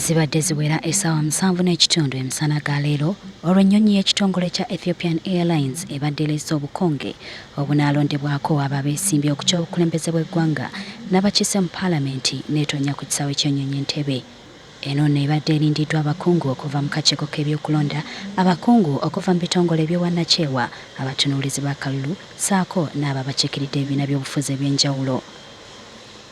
Zibadde ziwera essaawa 7:30 emisana galero olw'ennyonyi y'ekitongole kya Ethiopian Airlines ebadde erese obukonge obunaalondebwako abo abeesimbye okutya obukulembeze bw'eggwanga n'abakiise mu paalamenti n'etonya ku kisaawe ky'ennyonyi Entebbe. Eno n'ebadde erindiddwa abakungu okuva mu kakiiko k'ebyokulonda, abakungu okuva mu bitongole eby'obwannakyewa, abatunuulizi b'akalulu ssaako n'abo abakiikiridde ebibiina by'obufuzi eby'enjawulo.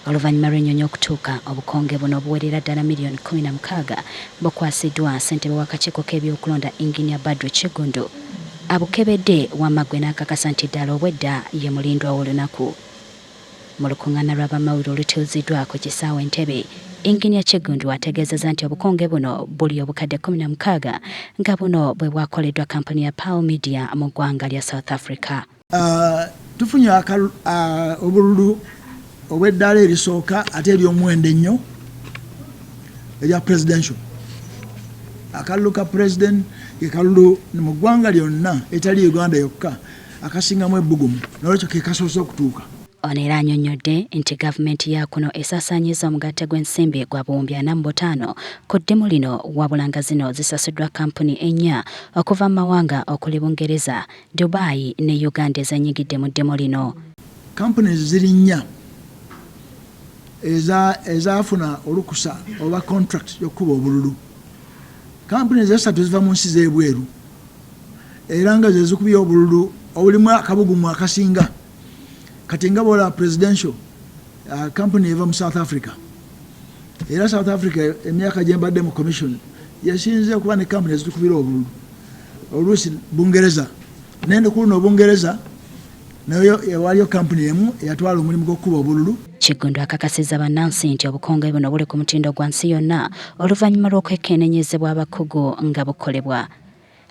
Oluvannyuma lw'ennyonyi okutuuka, obukonge buno obuwerera ddala miliyoni 16 bukwasiddwa ssentebe w'akakiiko k'ebyokulonda Engineer Badru Kiggundu. Abukebedde wamma gwe n'akakasa nti ddala obwedda ye mulindwa w'olunaku. Mu lukuŋŋaana lw'abamawulire olutuuziddwa ku kisaawe Entebbe, Engineer Kiggundu ategeezezza nti obukonge buno buli obukadde 16 nga buno bwe bwakoleddwa kampuni ya Pearl Media mu ggwanga lya South Africa. Tufunye obululu obw'eddaala erisooka ate ery'omuwendo ennyo erya presidential. Akalulu ka president ke kalulu mu ggwanga lyonna etali Uganda yokka akasingamu ebbugumu, n'olwekyo ke kasoose okutuuka. Ono era annyonnyodde nti gavumenti ya kuno esaasaanyiza omugatte gw'ensimbi gwa buwumbi 45 ku ddimu lino, wabula nga zino zisasuddwa kampuni ennya okuva mu mawanga okuli Bungereza, Dubai ne Uganda ezeenyigidde mu ddimu lino. Kampuni ziri nnya ezaafuna olukusa oba contract y'okkuba obululu. Kampuni ez'esatu ziva mu nsi z'ebweru era nga ze zikubye obululu obulimu akabugumu akasinga. Kati nga bw'olaba presidential kampuni eva mu South Africa, era South Africa emyaka gye mbadde mu commission yasinze okuba ne kampuni ezitukubira obululu. Oluusi Bungereza naye ne kuno Bungereza nayo waliyo kampuni emu eyatwala omulimu gw'okkuba obululu. Kiggundu akakasizza bannansi nti obukonge buno buli ku mutindo gwa nsi yonna oluvannyuma lw'okwekeenenyezebwa abakugu nga bukolebwa.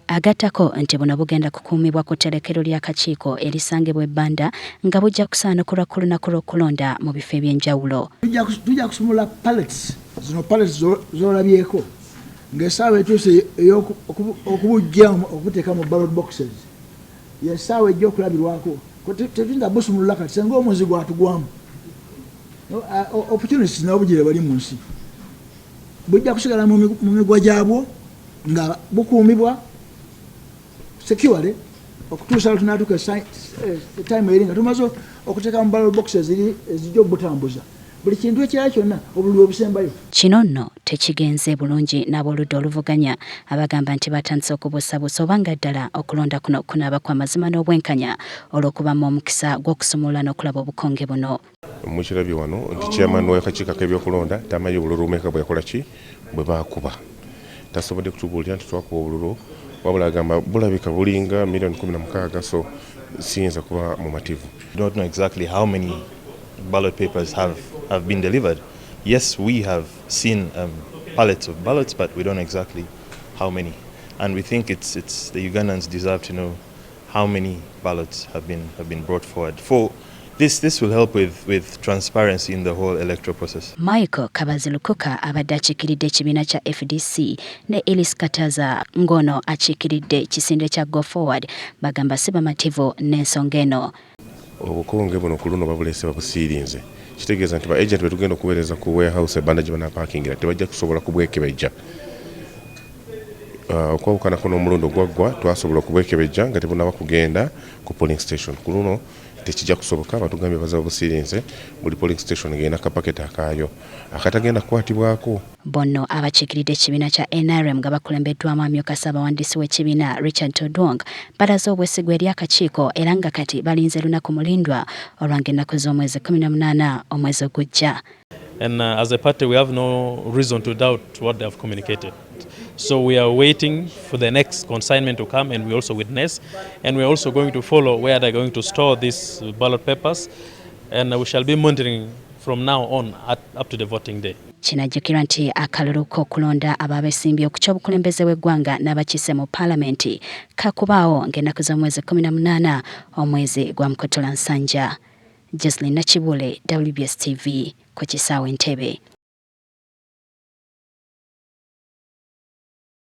Agattako nti buno bugenda kukuumibwa ku tterekero ly'akakiiko erisangibwa ebbanda nga bujja kusaanukulwa ku lunaku lw'okulonda mu bifo eby'enjawulo. Tujja kusumula pallets, zino pallets z'olabyeko ng'essaawa etuuse okubujja okuteeka mu ballot boxes y'essaawa ejja okulabirwako. Tetuyinza busumulula kati senga omwezi gwatugwamu. Opportunities n'obugire bali mu nsi bujja kusigala mu migwa gyabwo nga bukuumibwa securely okutuusa lwe tunaatuuka time eri nga tumaze okuteeka mu ballot boxes ezijja obutambuza buli kintu ekirala kyonna obululu obusembayo. Kino nno tekigenze bulungi n'aboludda oluvuganya abagamba nti batandise okubuusabuusa oba nga ddala okulonda kuno kunaaba kw'amazima n'obwenkanya olw'okubamu omukisa gw'okusumulula n'okulaba obukonge buno. Mukirabye wano nti chairman w'akakiiko k'ebyokulonda tamanyi obululu omeka bwe yakola ki bwe baakuba. Tasobodde kutubuulira nti twakuba obululu wabula agamba bulabika bulinga miliyoni 16, so siyinza kuba mumativu. We don't know exactly how many ballot papers have been delivered. Yes, we have seen pallets of ballots, but we don't know exactly how many. And we think it's the Ugandans deserve to know how many ballots have been brought forward. For this will help with transparency in the whole electoral process. Michael Kabazilukuka abadde akiikiridde ekibiina kya FDC ne Elis Kataza ngono akiikiridde ekisinde kya Go Forward bagamba si bamativu n'ensonga eno. Obukonge buno ku luno babulese babusiirinze. Kitegeeza nti ba agent betugenda okuweereza ku warehouse ebbanda gye banapaakingira tebajja kusobola kubwekebejja. Okwawukanako n'omulundi ogwaggwa twasobola okubwekebejja nga tebunaba kugenda ku polling station. Ku luno tekijja kusoboka, batugambye baza obusiirinze buli polling station ng'erina kapaketi akaayo akatagenda kukwatibwako. Banno abakiikiridde ekibiina kya NRM nga bakulembeddwamu amyuka ssaabawandiisi w'ekibiina Richard Todwong balaze obwesigwa eri akakiiko era nga kati balinze lunaku mulindwa olwange ennaku z'omwezi 18 omwezi ogujja. And as a party we have no reason to doubt what they have communicated. So we are waiting for the next consignment to come and we also witness, and we're also going to follow where they're going to store these ballot papers, and we shall be monitoring from now on up to the voting day. Kinajjukirwa nti akaluluka okulonda ababeesimbye okutya obukulembeze bw'eggwanga n'abakiise mu paalamenti kakubaawo ng'ennaku z'omwezi 18 omwezi gwa Mukotola Nsanja. Jocelyn Nakibule, WBS TV, ku kisaawe Entebbe.